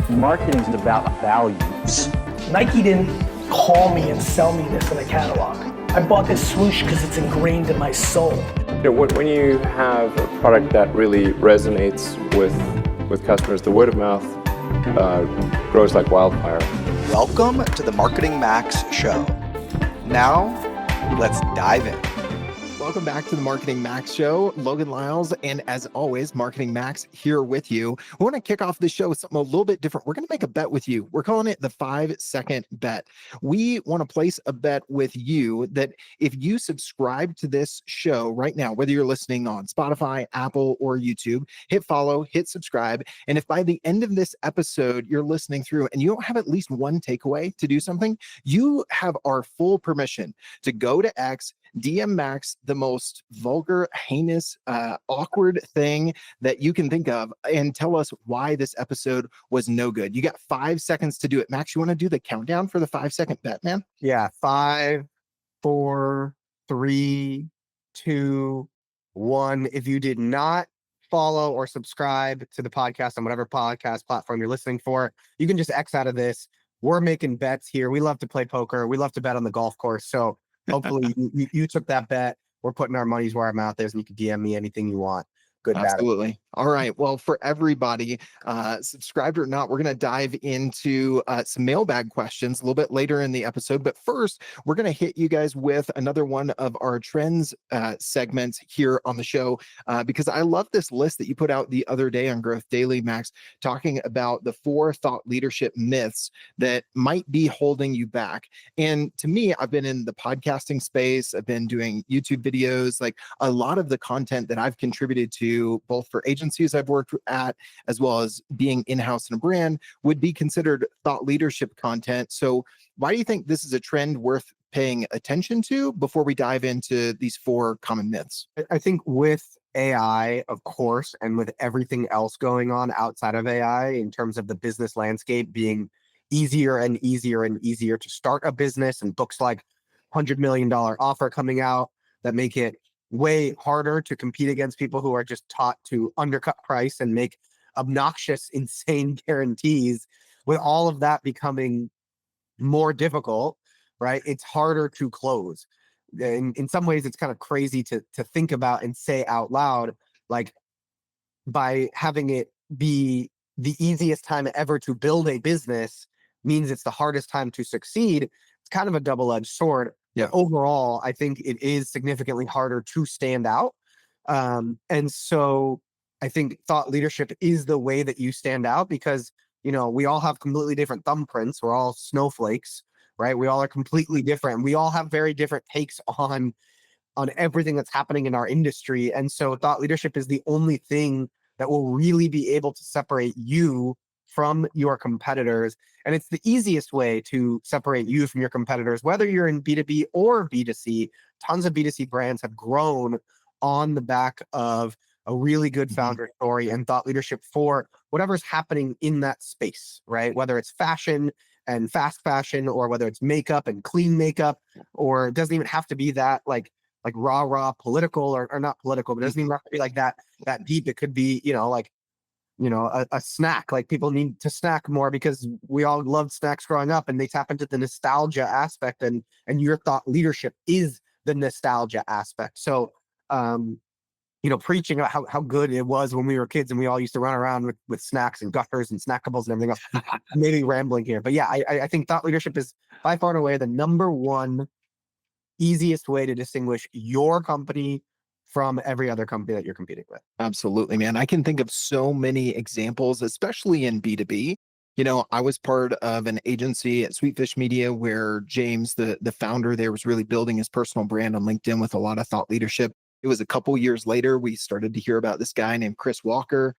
Marketing is about values. Nike didn't call me and sell me this in a catalog. I bought this swoosh because it's ingrained in my soul. When you have a product that really resonates with customers, the word of mouth grows like wildfire. Welcome to the Marketing Max Show. Now, let's dive in. Welcome back to the Marketing Max Show. Logan Lyles, and as always, Marketing Max here with you. We want to kick off the show with something a little bit different. We're going to make a bet with you. We're calling it the 5-second bet. We want to place a bet with you that if you subscribe to this show right now, whether you're listening on Spotify, Apple, or YouTube, hit follow, hit subscribe. And if by the end of this episode, you're listening through and you don't have at least one takeaway to do something, you have our full permission to go to X, DM Max the most vulgar, heinous, awkward thing that you can think of and tell us why this episode was no good. You got 5 seconds to do it. Max, you want to do the countdown for the 5-second bet, man? Yeah. 5, 4, 3, 2, 1. If you did not follow or subscribe to the podcast on whatever podcast platform you're listening for, you can just X out of this. We're making bets here. We love to play poker. We love to bet on the golf course. So hopefully you took that bet. We're putting our money's where our mouth is, and you can DM me anything you want. Good. Absolutely. All right. Well, for everybody, subscribed or not, we're going to dive into some mailbag questions a little bit later in the episode. But first, we're going to hit you guys with another one of our trends segments here on the show, because I love this list that you put out the other day on Growth Daily, Max, talking about the 4 thought leadership myths that might be holding you back. And to me, I've been in the podcasting space. I've been doing YouTube videos, like a lot of the content that I've contributed to, both for agencies I've worked at, as well as being in-house in a brand, would be considered thought leadership content. So why do you think this is a trend worth paying attention to before we dive into these 4 common myths? I think with AI, of course, and with everything else going on outside of AI in terms of the business landscape being easier and easier and easier to start a business, and books like $100 Million Offer coming out that make it way harder to compete against people who are just taught to undercut price and make obnoxious, insane guarantees. With all of that becoming more difficult, right? It's harder to close. In some ways, it's kind of crazy to think about and say out loud, like, by having it be the easiest time ever to build a business means it's the hardest time to succeed. It's kind of a double-edged sword. Yeah. Overall, I think it is significantly harder to stand out. And so I think thought leadership is the way that you stand out, because, you know, we all have completely different thumbprints. We're all snowflakes, right? We all are completely different. We all have very different takes on everything that's happening in our industry. And so thought leadership is the only thing that will really be able to separate you from your competitors. And it's the easiest way to separate you from your competitors, whether you're in B2B or B2C. Tons of B2C brands have grown on the back of a really good founder story and thought leadership for whatever's happening in that space, right? Whether it's fashion and fast fashion, or whether it's makeup and clean makeup, or it doesn't even have to be that like raw political or not political, but it doesn't even have to be like that deep. It could be, a snack. Like, people need to snack more because we all loved snacks growing up, and they tap into the nostalgia aspect, and your thought leadership is the nostalgia aspect. So, preaching about how good it was when we were kids and we all used to run around with snacks and gushers and snackables and everything else. Maybe rambling here, but yeah, I think thought leadership is by far and away the number one easiest way to distinguish your company from every other company that you're competing with. Absolutely, man. I can think of so many examples, especially in B2B. I was part of an agency at Sweetfish Media where James, the founder there, was really building his personal brand on LinkedIn with a lot of thought leadership. It was a couple years later, we started to hear about this guy named Chris Walker,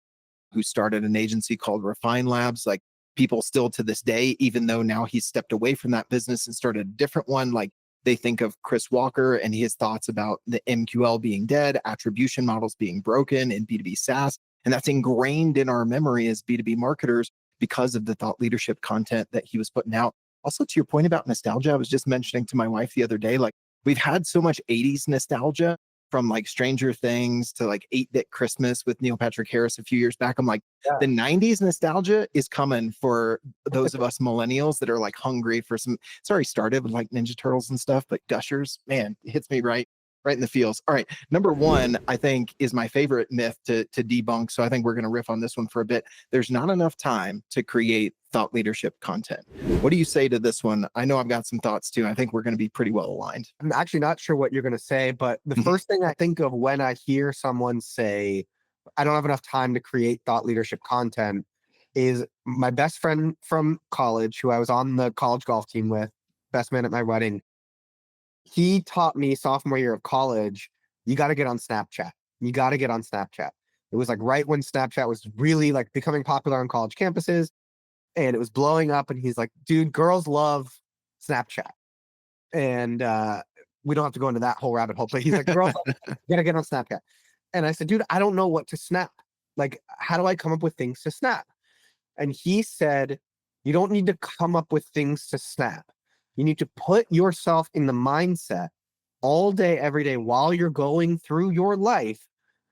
who started an agency called Refine Labs. Like, people still to this day, even though now he's stepped away from that business and started a different one, like, they think of Chris Walker and his thoughts about the MQL being dead, attribution models being broken in B2B SaaS. And that's ingrained in our memory as B2B marketers because of the thought leadership content that he was putting out. Also, to your point about nostalgia, I was just mentioning to my wife the other day, like, we've had so much 80s nostalgia from like Stranger Things to like 8-Bit Christmas with Neil Patrick Harris a few years back. I'm like, the 90s nostalgia is coming for those of us millennials that are like hungry for some. It's already started with like Ninja Turtles and stuff, but Gushers, man, it hits me right in the feels. All right. Number one, I think, is my favorite myth to debunk. So I think we're going to riff on this one for a bit. There's not enough time to create thought leadership content. What do you say to this one? I know I've got some thoughts too. I think we're going to be pretty well aligned. I'm actually not sure what you're going to say, but the first thing I think of when I hear someone say, I don't have enough time to create thought leadership content, is my best friend from college, who I was on the college golf team with, best man at my wedding. He taught me sophomore year of college, you got to get on Snapchat. You got to get on Snapchat. It was like right when Snapchat was really like becoming popular on college campuses, and it was blowing up. And he's like, dude, girls love Snapchat. And we don't have to go into that whole rabbit hole, but he's like, girls, you got to get on Snapchat. And I said, dude, I don't know what to snap. Like, how do I come up with things to snap? And he said, you don't need to come up with things to snap. You need to put yourself in the mindset all day, every day, while you're going through your life.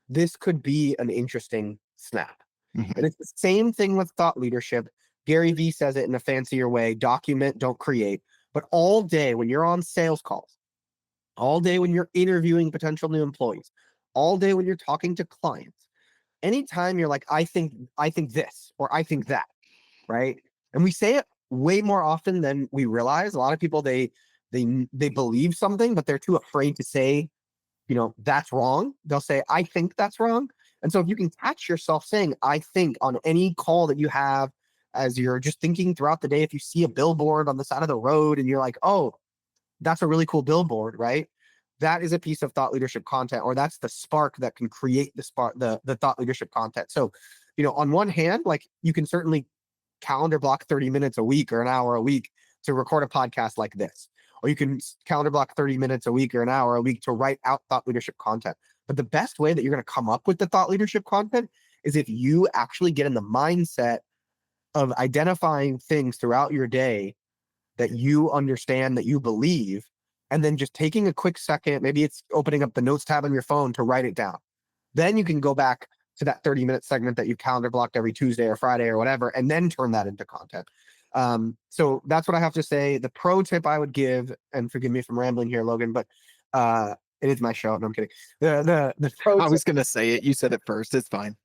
This could be an interesting snap. And it's the same thing with thought leadership. Gary Vee says it in a fancier way: document, don't create. But all day when you're on sales calls, all day when you're interviewing potential new employees, all day when you're talking to clients, anytime you're like, I think this, or I think that, right? And we say it way more often than we realize. A lot of people, they believe something, but they're too afraid to say, that's wrong. They'll say, I think that's wrong. And so if you can catch yourself saying, I think, on any call that you have, as you're just thinking throughout the day, if you see a billboard on the side of the road and you're like, oh, that's a really cool billboard, right? That is a piece of thought leadership content, or that's the spark that can create the thought leadership content. So, on one hand, like, you can certainly calendar block 30 minutes a week or an hour a week to record a podcast like this, or you can calendar block 30 minutes a week or an hour a week to write out thought leadership content. But the best way that you're going to come up with the thought leadership content is if you actually get in the mindset of identifying things throughout your day that you understand, that you believe, and then just taking a quick second, maybe it's opening up the notes tab on your phone to write it down. Then you can go back to that 30-minute segment that you calendar blocked every Tuesday or Friday or whatever, and then turn that into content. So that's what I have to say. The pro tip I would give, and forgive me if I'm rambling here, Logan, but it is my show. No, I'm kidding. The pro I was going to say it. You said it first. It's fine.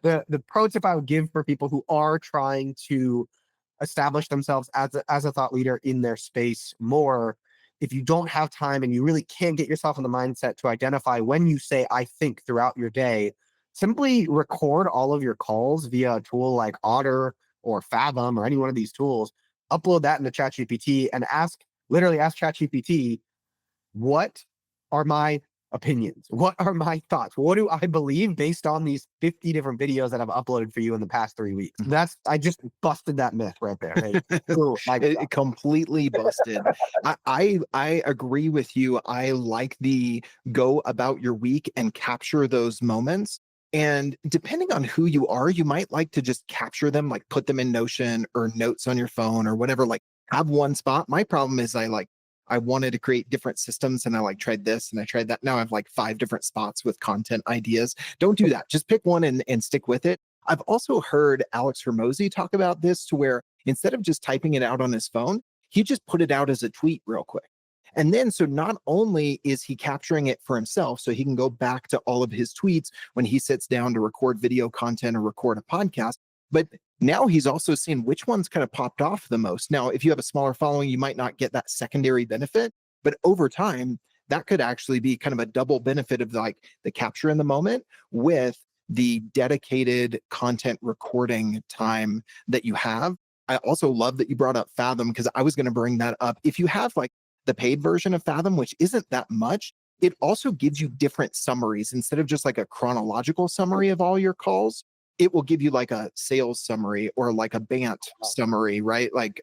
the pro tip I would give for people who are trying to establish themselves as a thought leader in their space more, if you don't have time and you really can't get yourself in the mindset to identify when you say I think throughout your day, simply record all of your calls via a tool like Otter or Fathom or any one of these tools, upload that into ChatGPT, and literally ask ChatGPT, what are my opinions? What are my thoughts? What do I believe based on these 50 different videos that I've uploaded for you in the past 3 weeks? I just busted that myth right there. Hey, cool. It completely busted. I agree with you. I like the go about your week and capture those moments. And depending on who you are, you might like to just capture them, like put them in Notion or notes on your phone or whatever, like have one spot. My problem is I wanted to create different systems, and I tried this and I tried that. Now I have like 5 different spots with content ideas. Don't do that. Just pick one and stick with it. I've also heard Alex Hormozy talk about this, to where instead of just typing it out on his phone, he just put it out as a tweet real quick. And then, so not only is he capturing it for himself, so he can go back to all of his tweets when he sits down to record video content or record a podcast, but now he's also seeing which ones kind of popped off the most. Now, if you have a smaller following, you might not get that secondary benefit, but over time, that could actually be kind of a double benefit of like the capture in the moment with the dedicated content recording time that you have. I also love that you brought up Fathom, because I was going to bring that up. If you have like the paid version of Fathom, which isn't that much, it also gives you different summaries. Instead of just like a chronological summary of all your calls, it will give you like a sales summary or like a BANT summary, right? Like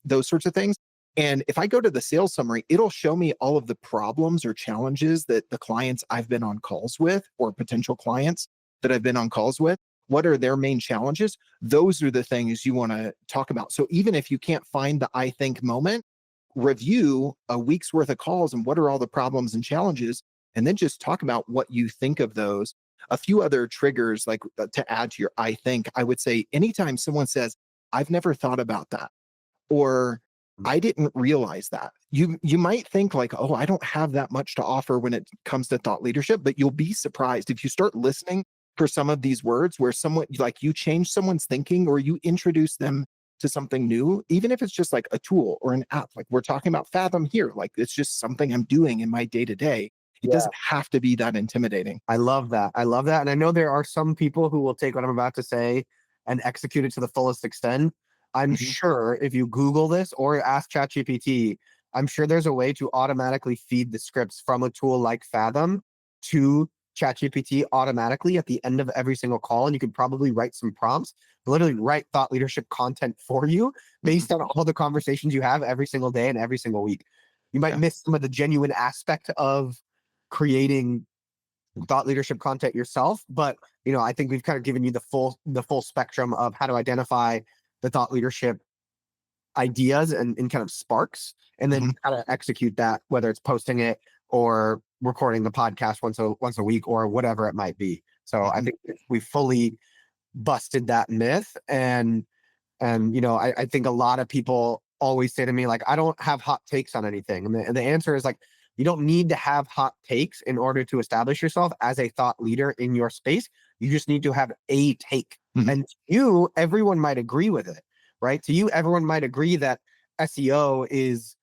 those sorts of things. And if I go to the sales summary, it'll show me all of the problems or challenges that the clients I've been on calls with, or potential clients that I've been on calls with. What are their main challenges? Those are the things you want to talk about. So even if you can't find the I think moment, review a week's worth of calls and what are all the problems and challenges, and then just talk about what you think of those. A few other triggers, like to add to your I think, I would say anytime someone says, I've never thought about that, or I didn't realize that. You might think like, oh, I don't have that much to offer when it comes to thought leadership, but you'll be surprised if you start listening for some of these words where someone like you change someone's thinking or you introduce them to something new, even if it's just like a tool or an app. Like we're talking about Fathom here, like it's just something I'm doing in my day to day. It Yeah. doesn't have to be that intimidating. I love that. I love that. And I know there are some people who will take what I'm about to say and execute it to the fullest extent. I'm Mhm. sure if you Google this or ask ChatGPT, I'm sure there's a way to automatically feed the scripts from a tool like Fathom to ChatGPT automatically at the end of every single call. And you could probably write some prompts, literally write thought leadership content for you based on all the conversations you have every single day and every single week. You might Yeah. miss some of the genuine aspect of creating thought leadership content yourself, but I think we've kind of given you the full spectrum of how to identify the thought leadership ideas and kind of sparks, and then how to execute that, whether it's posting it or recording the podcast once a week or whatever it might be. So I think we fully busted that myth, and I think a lot of people always say to me like, I don't have hot takes on anything, and the answer is like, you don't need to have hot takes in order to establish yourself as a thought leader in your space. You just need to have a take. Mhm. And to you, everyone might agree with it, right? To you, everyone might agree that SEO is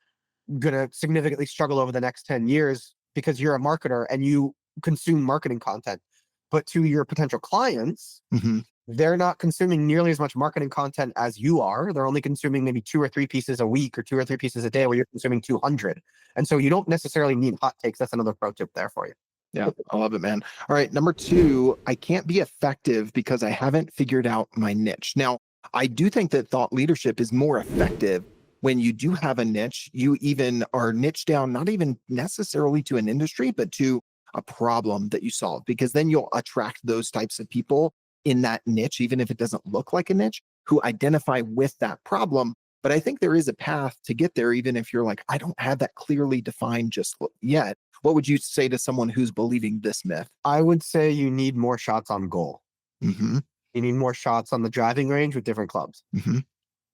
going to significantly struggle over the next 10 years because you're a marketer and you consume marketing content. But to your potential clients, Mhm. they're not consuming nearly as much marketing content as you are. They're only consuming maybe 2 or 3 pieces a week or 2 or 3 pieces a day, where you're consuming 200. And so you don't necessarily need hot takes. That's another pro tip there for you. Yeah, I love it, man. All right, number two, I can't be effective because I haven't figured out my niche. Now, I do think that thought leadership is more effective when you do have a niche. You even are niche down, not even necessarily to an industry, but to a problem that you solve, because then you'll attract those types of people in that niche, even if it doesn't look like a niche, who identify with that problem. But I think there is a path to get there, even if you're like, I don't have that clearly defined just yet. What would you say to someone who's believing this myth? I would say you need more shots on goal. Mm-hmm. You need more shots on the driving range with different clubs. Mm-hmm.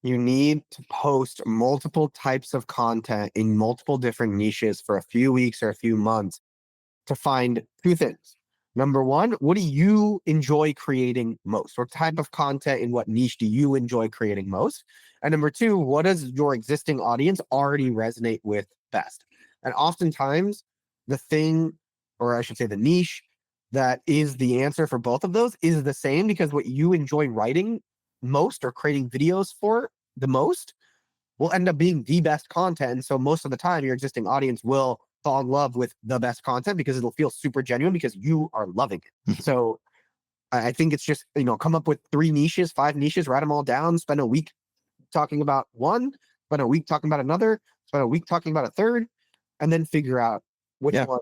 You need to post multiple types of content in multiple different niches for a few weeks or a few months to find two things. Number one, what do you enjoy creating most? What type of content in what niche do you enjoy creating most? And number two, what does your existing audience already resonate with best? And oftentimes, the thing, or I should say the niche, that is the answer for both of those is the same, because what you enjoy writing most or creating videos for the most will end up being the best content. And so most of the time, your existing audience will fall in love with the best content because it'll feel super genuine because you are loving it. So I think it's just, come up with 3 niches, 5 niches, write them all down, spend a week talking about one, spend a week talking about another, spend a week talking about a third, and then figure out which Yeah. one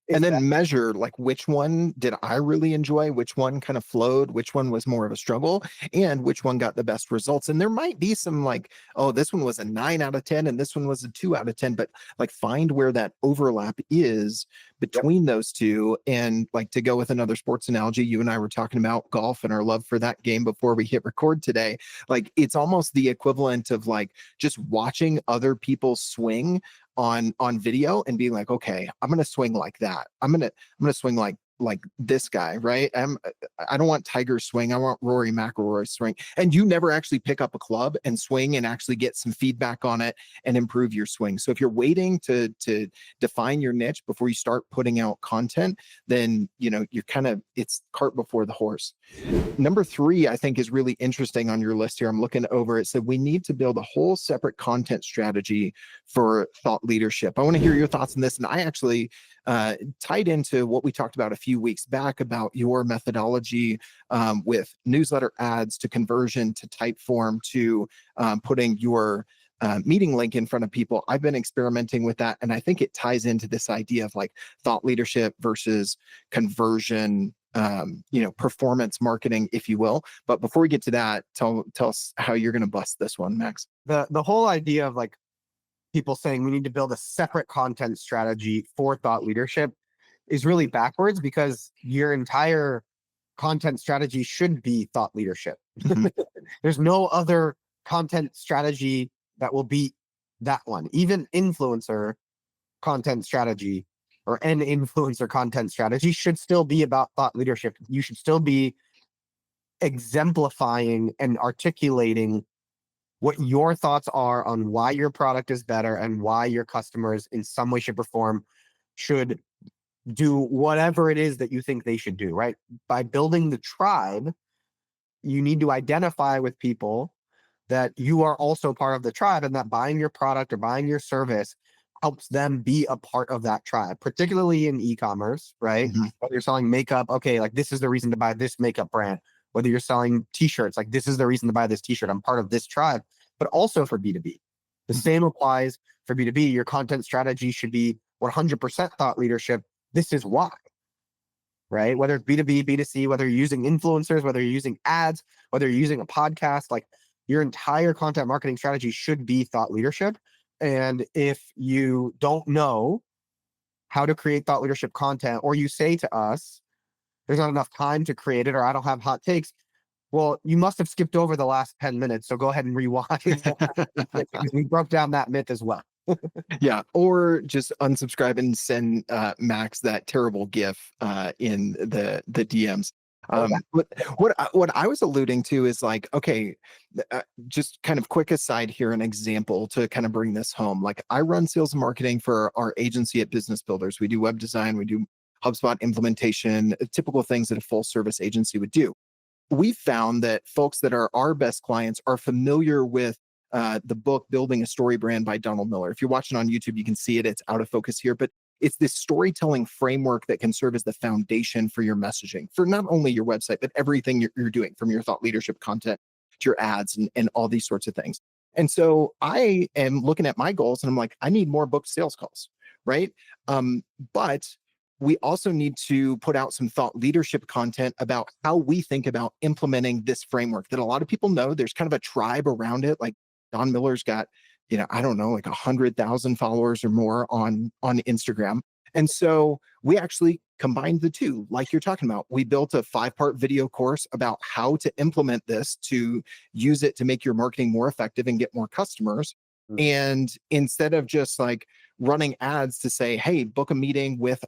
is And then best. measure like which one did I really enjoy, which one kind of flowed, which one was more of a struggle, and which one got the best results. And there might be some like, oh, this one was a 9 out of 10 and this one was a 2 out of 10, but like find where that overlap is between those two. And like, to go with another sports analogy, you and I were talking about golf and our love for that game before we hit record today. Like, it's almost the equivalent of like just watching other people swing on video and being like, okay, I'm gonna swing like that. I'm gonna swing like this guy, right? I don't want Tiger swing. I want Rory McIlroy swing. And you never actually pick up a club and swing and actually get some feedback on it and improve your swing. So if you're waiting to define your niche before you start putting out content, then you're kind of, it's cart before the horse. Number 3, I think, is really interesting on your list here. I'm looking over it. Said we need to build a whole separate content strategy for thought leadership. I want to hear your thoughts on this. And I actually tied into what we talked about a few weeks back about your methodology with newsletter ads to conversion to type form to putting your meeting link in front of people. I've been experimenting with that, and I think it ties into this idea of like thought leadership versus conversion, performance marketing, if you will. But before we get to that, tell us how you're going to bust this one, Max. The whole idea of like people saying we need to build a separate content strategy for thought leadership is really backwards because your entire content strategy should be thought leadership. Mhm. There's no other content strategy that will beat that one. Even influencer content strategy or an influencer content strategy should still be about thought leadership. You should still be exemplifying and articulating what your thoughts are on why your product is better and why your customers in some way, shape, or form should do whatever it is that you think they should do, right? By building the tribe, you need to identify with people that you are also part of the tribe and that buying your product or buying your service helps them be a part of that tribe, particularly in e-commerce, right? Mhm. Whether you're selling makeup, okay, like this is the reason to buy this makeup brand. Whether you're selling t-shirts, like this is the reason to buy this t-shirt. I'm part of this tribe, but also for B2B. The same applies for B2B. Your content strategy should be 100% thought leadership. This is why, right? Whether it's B2B, B2C, whether you're using influencers, whether you're using ads, whether you're using a podcast, like your entire content marketing strategy should be thought leadership. And if you don't know how to create thought leadership content, or you say to us, there's not enough time to create it, or I don't have hot takes, well, you must have skipped over the last 10 minutes. So go ahead and rewind because we broke down that myth as well. Yeah, or just unsubscribe and send Max that terrible GIF in the DMs. What I was alluding to is like, okay, just kind of quick aside here, an example to kind of bring this home. Like I run sales and marketing for our agency at Business Builders. We do web design, we do HubSpot implementation, typical things that a full service agency would do. We found that folks that are our best clients are familiar with the book Building a Story Brand by Donald Miller. If you're watching on YouTube, you can see it. It's out of focus here, but it's this storytelling framework that can serve as the foundation for your messaging, for not only your website, but everything you're doing, from your thought leadership content to your ads and all these sorts of things. And so I am looking at my goals and I'm like, I need more booked sales calls, right? But we also need to put out some thought leadership content about how we think about implementing this framework that a lot of people know. There's kind of a tribe around it. Like Don Miller's got, I don't know, like 100,000 followers or more on Instagram. And so we actually combined the two, like you're talking about. We built a 5-part video course about how to implement this to use it to make your marketing more effective and get more customers. And instead of just like running ads to say, hey, book a meeting with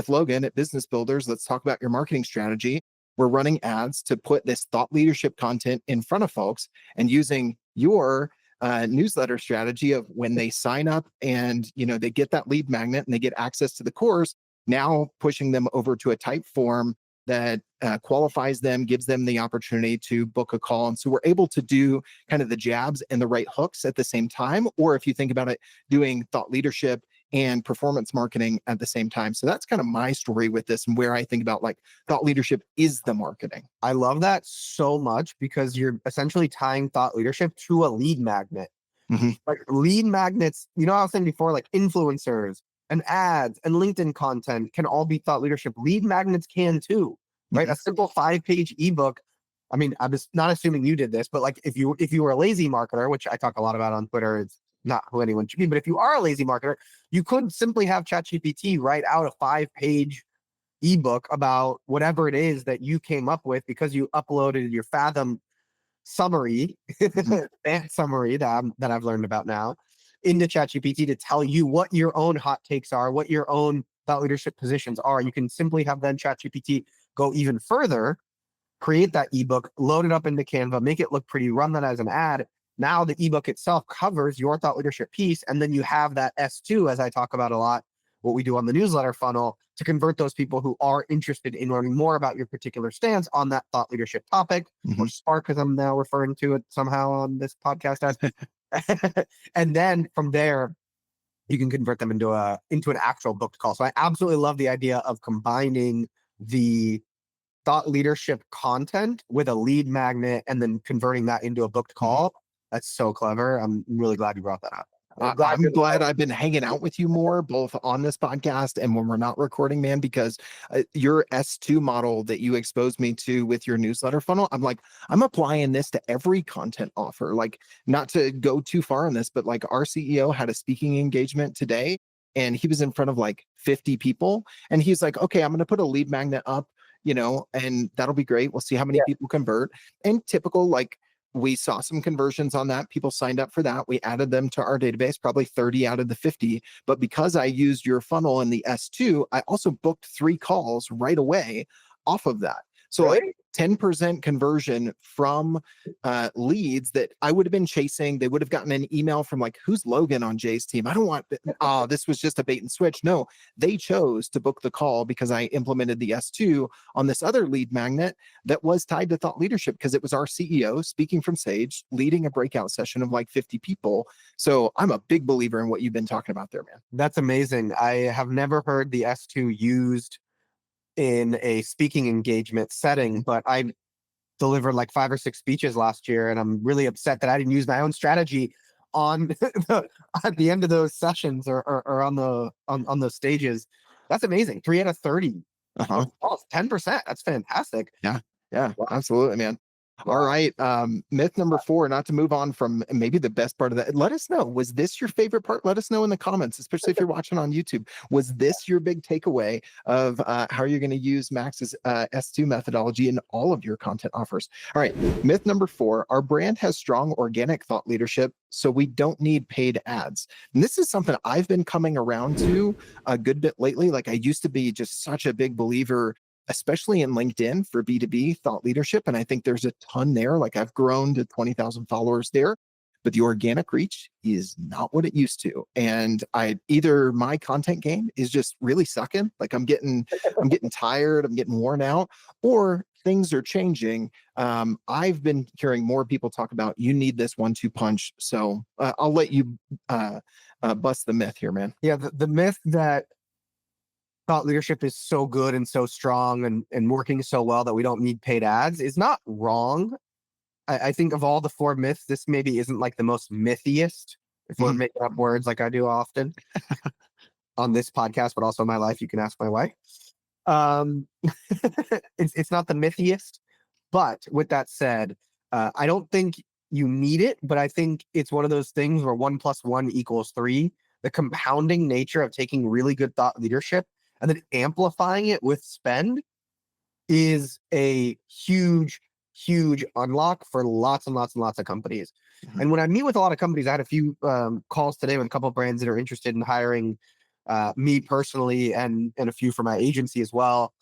Logan at Business Builders, let's talk about your marketing strategy. We're running ads to put this thought leadership content in front of folks and using your newsletter strategy of when they sign up and they get that lead magnet and they get access to the course, now pushing them over to a type form that qualifies them, gives them the opportunity to book a call. And so we're able to do kind of the jabs and the right hooks at the same time. Or if you think about it, doing thought leadership and performance marketing at the same time. So that's kind of my story with this and where I think about like thought leadership is the marketing. I love that so much because you're essentially tying thought leadership to a lead magnet. Mhm. Like lead magnets, I was saying before, like influencers and ads and LinkedIn content can all be thought leadership. Lead magnets can too, right? Mhm. A simple 5-page ebook. I mean, I'm just not assuming you did this, but like if you were a lazy marketer, which I talk a lot about on Twitter, it's not who anyone should be, but if you are a lazy marketer, you could simply have ChatGPT write out a 5-page ebook about whatever it is that you came up with because you uploaded your Fathom summary, that summary that I've learned about now, into ChatGPT to tell you what your own hot takes are, what your own thought leadership positions are. You can simply have then ChatGPT go even further, create that ebook, load it up into Canva, make it look pretty, run that as an ad. Now the ebook itself covers your thought leadership piece, and then you have that S2, as I talk about a lot, what we do on the newsletter funnel, to convert those people who are interested in learning more about your particular stance on that thought leadership topic, or Spark, as I'm now referring to it somehow on this podcast as. And then from there, you can convert them into an actual booked call. So I absolutely love the idea of combining the thought leadership content with a lead magnet and then converting that into a booked call. That's so clever. I'm really glad you brought that up. I'm glad I've been hanging out with you more, both on this podcast and when we're not recording, man, because your S2 model that you exposed me to with your newsletter funnel, I'm applying this to every content offer. Like, not to go too far on this, but like our CEO had a speaking engagement today. and he was in front of like 50 people. And he's like, okay, I'm going to put a lead magnet up, and that'll be great. We'll see how many people convert. And typical, like, we saw some conversions on that. People signed up for that. We added them to our database, probably 30 out of the 50. But because I used your funnel in the S2, I also booked 3 calls right away off of that. So like 10% conversion from leads that I would have been chasing. They would have gotten an email from like, who's Logan on Jay's team? I don't want, this was just a bait and switch. No, they chose to book the call because I implemented the S2 on this other lead magnet that was tied to thought leadership, because it was our CEO speaking from Sage, leading a breakout session of like 50 people. So I'm a big believer in what you've been talking about there, man. That's amazing. I have never heard the S2 used in a speaking engagement setting, but I delivered like 5 or 6 speeches last year, and I'm really upset that I didn't use my own strategy on at the end of those sessions or on those stages. That's amazing. 3 out of 30. Oh, 10%. That's fantastic. Yeah, absolutely, man. All right. Myth number 4, not to move on from maybe the best part of that. Let us know. Was this your favorite part? Let us know in the comments, especially if you're watching on YouTube. Was this your big takeaway of how you're going to use Max's S2 methodology in all of your content offers? All right. Myth number 4, our brand has strong organic thought leadership, so we don't need paid ads. And this is something I've been coming around to a good bit lately. Like, I used to be just such a big believer, especially in LinkedIn for B2B thought leadership. And I think there's a ton there. Like, I've grown to 20,000 followers there, but the organic reach is not what it used to. And either my content game is just really sucking. Like, I'm getting tired, I'm getting worn out, or things are changing. I've been hearing more people talk about, you need this 1-2 punch. So I'll let you bust the myth here, man. Yeah. The myth that thought leadership is so good and so strong and working so well that we don't need paid ads is not wrong. I think of all the 4 myths, this maybe isn't like the most mythiest, if we're making up words like I do often on this podcast, but also in my life. You can ask my wife. It's not the mythiest, but with that said, I don't think you need it, but I think it's one of those things where 1 + 1 = 3. The compounding nature of taking really good thought leadership and then amplifying it with spend is a huge unlock for lots and lots and lots of companies. And when I meet with a lot of companies, I had a few calls today with a couple of brands that are interested in hiring me personally and a few for my agency as well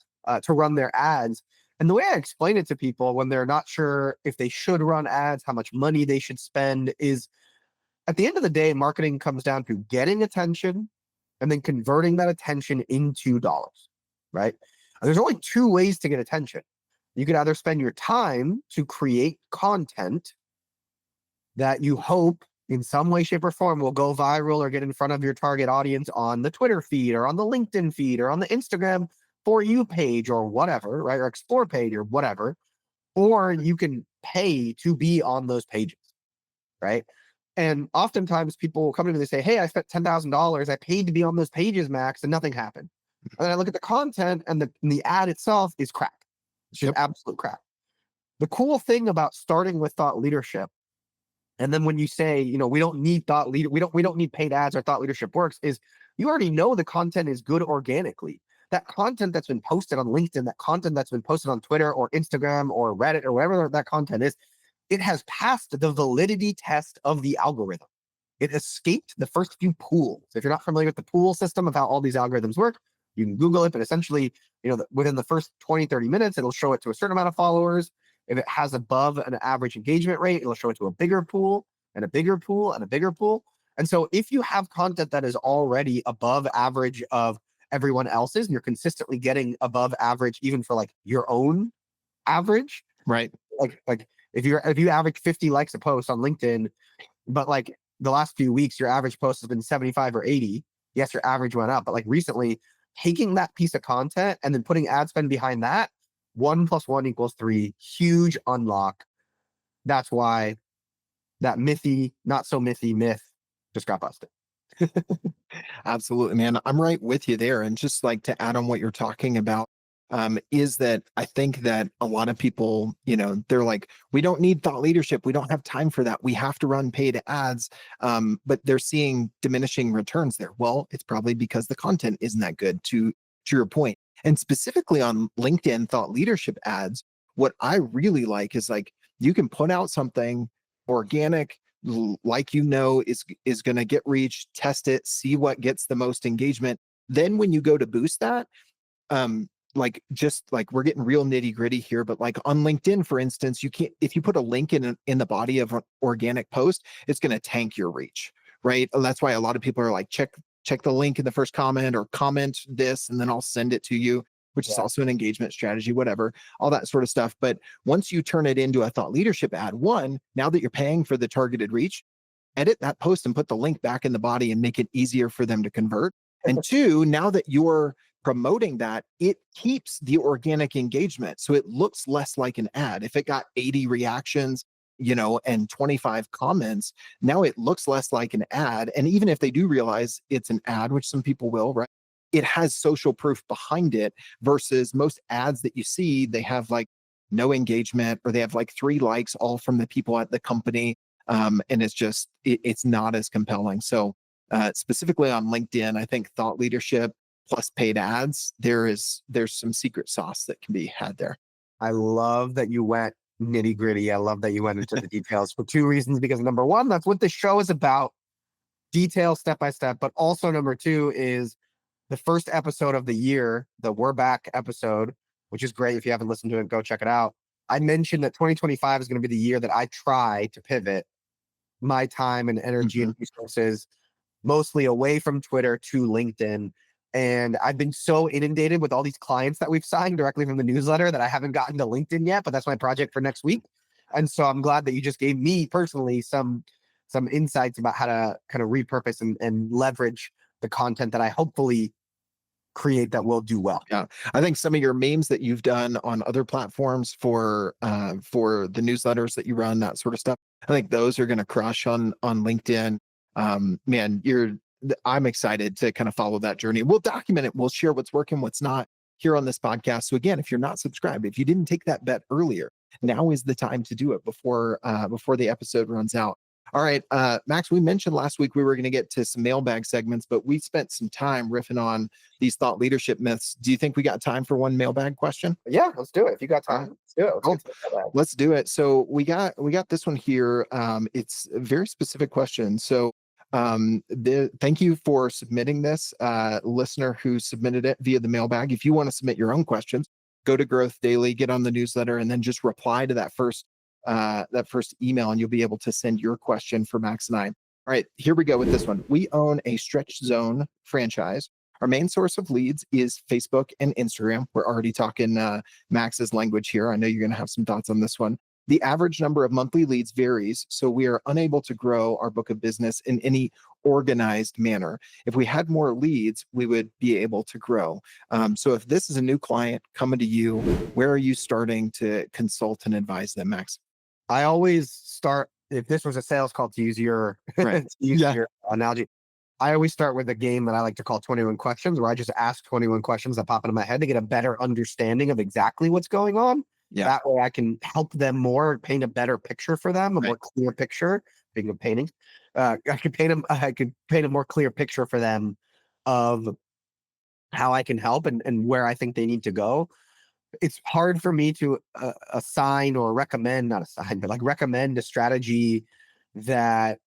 to run their ads. And the way I explain it to people when they're not sure if they should run ads, how much money they should spend, is at the end of the day, marketing comes down to getting attention and then converting that attention into dollars, right? And there's only 2 ways to get attention. You could either spend your time to create content that you hope in some way, shape, or form will go viral or get in front of your target audience on the Twitter feed or on the LinkedIn feed or on the Instagram For You page or whatever, right? Or Explore page or whatever. Or you can pay to be on those pages, right? And oftentimes people will come to me and they say, hey, I spent $10,000. I paid to be on those pages, Max, and nothing happened. And then I look at the content and the ad itself is crap. It's just absolute crap. The cool thing about starting with thought leadership, and then when you say, we don't need we don't need paid ads or thought leadership works, is you already know the content is good organically. That content that's been posted on LinkedIn, that content that's been posted on Twitter or Instagram or Reddit or whatever that content is, it has passed the validity test of the algorithm. It escaped the first few pools. If you're not familiar with the pool system of how all these algorithms work, you can Google it, but essentially, within the first 20, 30 minutes, it'll show it to a certain amount of followers. If it has above an average engagement rate, it'll show it to a bigger pool and a bigger pool and a bigger pool. And so if you have content that is already above average of everyone else's, and you're consistently getting above average, even for like your own average, right? Like if you average 50 likes a post on LinkedIn, but like the last few weeks, your average post has been 75 or 80. Yes, your average went up, but like recently, taking that piece of content and then putting ad spend behind that, 1 + 1 = 3, huge unlock. That's why that mythy, not so mythy myth just got busted. Absolutely, man. I'm right with you there. And just like to add on what you're talking about, is that I think that a lot of people, they're like, we don't need thought leadership. We don't have time for that. We have to run paid ads. But they're seeing diminishing returns there. Well, it's probably because the content isn't that good, to your point. And specifically on LinkedIn thought leadership ads, what I really like is like, you can put out something organic, like is going to get reach, test it, see what gets the most engagement. Then when you go to boost that, like just like we're getting real nitty gritty here, but like on LinkedIn, for instance, you can't, if you put a link in the body of an organic post, it's going to tank your reach, right? That's why a lot of people are like, check the link in the first comment, or comment this, and then I'll send it to you, which is also an engagement strategy, whatever, all that sort of stuff. But once you turn it into a thought leadership ad, one, now that you're paying for the targeted reach, edit that post and put the link back in the body and make it easier for them to convert. And two, now that you're promoting that, it keeps the organic engagement. So it looks less like an ad. If it got 80 reactions, and 25 comments, now it looks less like an ad. And even if they do realize it's an ad, which some people will, right? It has social proof behind it, versus most ads that you see, they have like no engagement, or they have like 3 likes, all from the people at the company. And it's just, it's not as compelling. So specifically on LinkedIn, I think thought leadership plus paid ads, there's some secret sauce that can be had there. I love that you went nitty gritty. I love that you went into the details for 2 reasons. Because number one, that's what the show is about, detail, step by step. But also number 2 is the first episode of the year, the We're Back episode, which is great. If you haven't listened to it, go check it out. I mentioned that 2025 is going to be the year that I try to pivot my time and energy and resources mostly away from Twitter to LinkedIn. And I've been so inundated with all these clients that we've signed directly from the newsletter that I haven't gotten to LinkedIn yet, but that's my project for next week. And so I'm glad that you just gave me personally some insights about how to kind of repurpose and leverage the content that I hopefully create that will do well. Yeah. I think some of your memes that you've done on other platforms for the newsletters that you run, that sort of stuff, I think those are going to crush on LinkedIn. Man, I'm excited to kind of follow that journey. We'll document it. We'll share what's working, what's not here on this podcast. So again, if you're not subscribed, if you didn't take that bet earlier, now is the time to do it before the episode runs out. All right, Max, we mentioned last week we were going to get to some mailbag segments, but we spent some time riffing on these thought leadership myths. Do you think we got time for one mailbag question? Yeah, let's do it. If you got time, let's do it. Let's do it. So we got this one here. It's a very specific question. So thank you for submitting this, listener who submitted it via the mailbag. If you want to submit your own questions, go to Growth Daily, get on the newsletter, and then just reply to that first email, and you'll be able to send your question for Max and I. All right, here we go with this one. We own a Stretch Zone franchise. Our main source of leads is Facebook and Instagram. We're already talking Max's language here. I know you're going to have some thoughts on this one. The average number of monthly leads varies, so we are unable to grow our book of business in any organized manner. If we had more leads, we would be able to grow. So if this is a new client coming to you, where are you starting to consult and advise them, Max? I always start, if this was a sales call, to use your, Right. your analogy, I always start with a game that I like to call 21 questions, where I just ask 21 questions that pop into my head to get a better understanding of exactly what's going on. Yeah. That way I can help them more, paint a better picture for them, a more clear picture. Speaking of painting, I could paint a more clear picture for them of how I can help and where I think they need to go. It's hard for me to assign or recommend, not assign, but like recommend a strategy that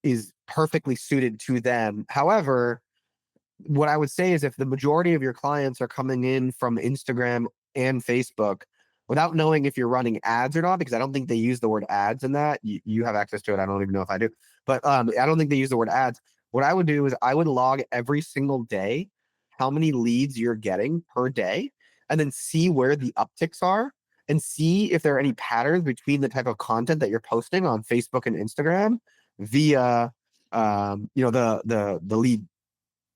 is perfectly suited to them. However, what I would say is if the majority of your clients are coming in from Instagram and Facebook, without knowing if you're running ads or not, because I don't think they use the word ads in that. You have access to it. I don't even know if I do, but I don't think they use the word ads. What I would do is I would log every single day how many leads you're getting per day, and then see where the upticks are and see if there are any patterns between the type of content that you're posting on Facebook and Instagram via the lead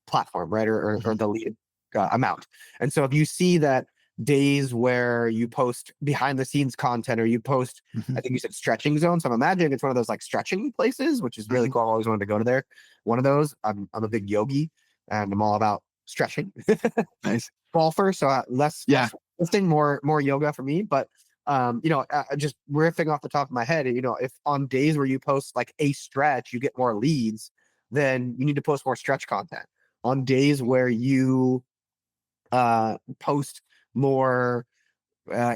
platform, right? Or the lead amount. And so if you see that days where you post behind the scenes content, or you post, I think you said stretching zone. So I'm imagining it's one of those like stretching places, which is really cool. I've always wanted to go to there. One of those. I'm a big yogi, and I'm all about stretching. Nice. Golfer, so less Yeah. lifting, more yoga for me. But just riffing off the top of my head, if on days where you post like a stretch, you get more leads, then you need to post more stretch content. On days where you post more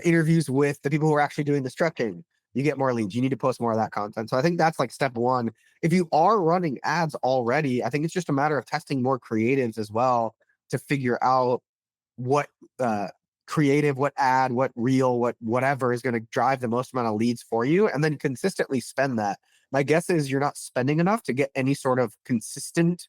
interviews with the people who are actually doing the stretching, you get more leads. You need to post more of that content. So I think that's like step one. If you are running ads already, I think it's just a matter of testing more creatives as well to figure out what creative, what ad, what reel, whatever is going to drive the most amount of leads for you, and then consistently spend that. My guess is you're not spending enough to get any sort of consistent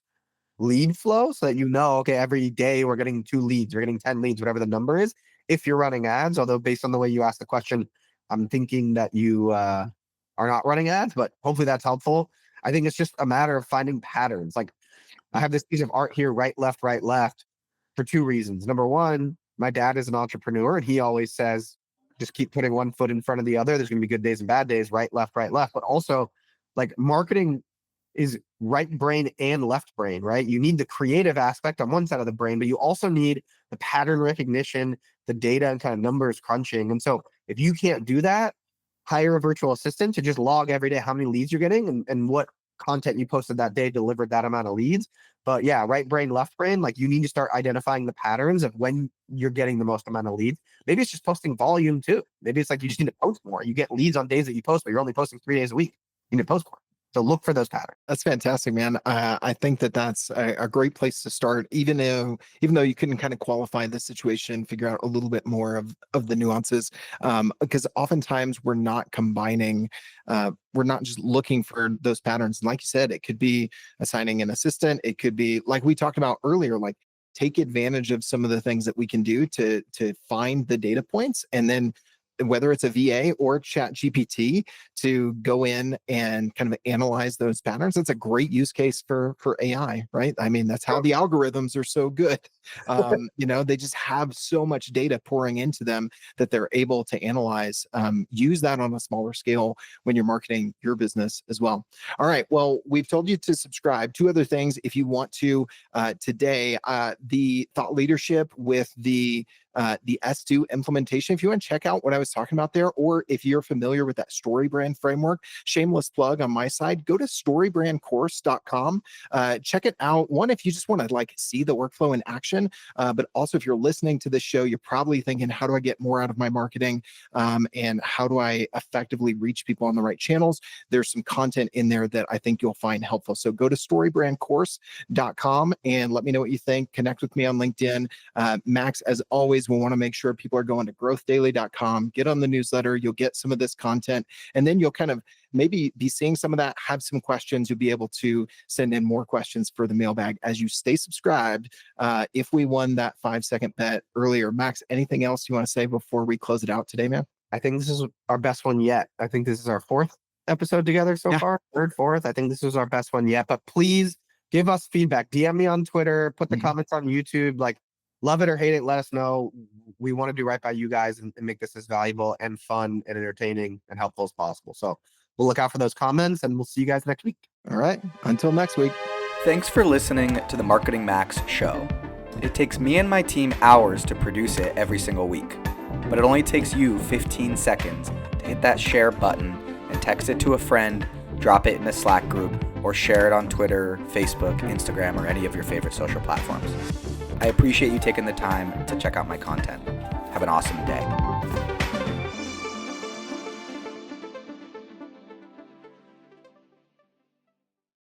lead flow so that okay, every day we're getting 2 leads, we're getting 10 leads, whatever the number is, if you're running ads. Although based on the way you asked the question, I'm thinking that you are not running ads, but hopefully that's helpful. I think it's just a matter of finding patterns. Like I have this piece of art here, right, left, for 2 reasons. Number one, my dad is an entrepreneur and he always says, just keep putting one foot in front of the other. There's going to be good days and bad days, right, left. But also, like, marketing is right brain and left brain, right? You need the creative aspect on one side of the brain, but you also need the pattern recognition, the data and kind of numbers crunching. And so if you can't do that, hire a virtual assistant to just log every day how many leads you're getting and what content you posted that day delivered that amount of leads. But yeah, right brain, left brain, like you need to start identifying the patterns of when you're getting the most amount of leads. Maybe it's just posting volume too. Maybe it's like you just need to post more. You get leads on days that you post, but you're only posting 3 days a week. You need to post more. So look for those patterns. That's fantastic, man. I think that's a great place to start, even though you couldn't kind of qualify the situation, figure out a little bit more of the nuances, because oftentimes we're not combining, we're not just looking for those patterns. And like you said, it could be assigning an assistant. It could be like we talked about earlier, like take advantage of some of the things that we can do to find the data points, and then whether it's a VA or Chat GPT to go in and kind of analyze those patterns. That's a great use case for AI, right? I mean, that's how the algorithms are so good. They just have so much data pouring into them that they're able to analyze. Use that on a smaller scale when you're marketing your business as well. All right. Well, we've told you to subscribe. 2 other things if you want to today, the thought leadership with the S2 implementation. If you want to check out what I was talking about there, or if you're familiar with that StoryBrand framework, shameless plug on my side, go to storybrandcourse.com. Check it out. One, if you just want to like see the workflow in action, but also if you're listening to this show, you're probably thinking, how do I get more out of my marketing? And how do I effectively reach people on the right channels? There's some content in there that I think you'll find helpful. So go to storybrandcourse.com and let me know what you think. Connect with me on LinkedIn. Max, as always, we want to make sure people are going to growthdaily.com, get on the newsletter. You'll get some of this content, and then you'll kind of maybe be seeing some of that, have some questions. You'll be able to send in more questions for the mailbag as you stay subscribed. If we won that 5-second bet earlier, Max, anything else you want to say before we close it out today, man? I think this is our best one yet. I think this is our 4th episode together so far. 3rd, 4th. I think this was our best one yet, but please give us feedback. DM me on Twitter, put the comments on YouTube, like, love it or hate it, let us know. We want to do right by you guys and make this as valuable and fun and entertaining and helpful as possible. So we'll look out for those comments and we'll see you guys next week. All right. Until next week. Thanks for listening to the Marketing Max show. It takes me and my team hours to produce it every single week, but it only takes you 15 seconds to hit that share button and text it to a friend, drop it in a Slack group, or share it on Twitter, Facebook, Instagram, or any of your favorite social platforms. I appreciate you taking the time to check out my content. Have an awesome day.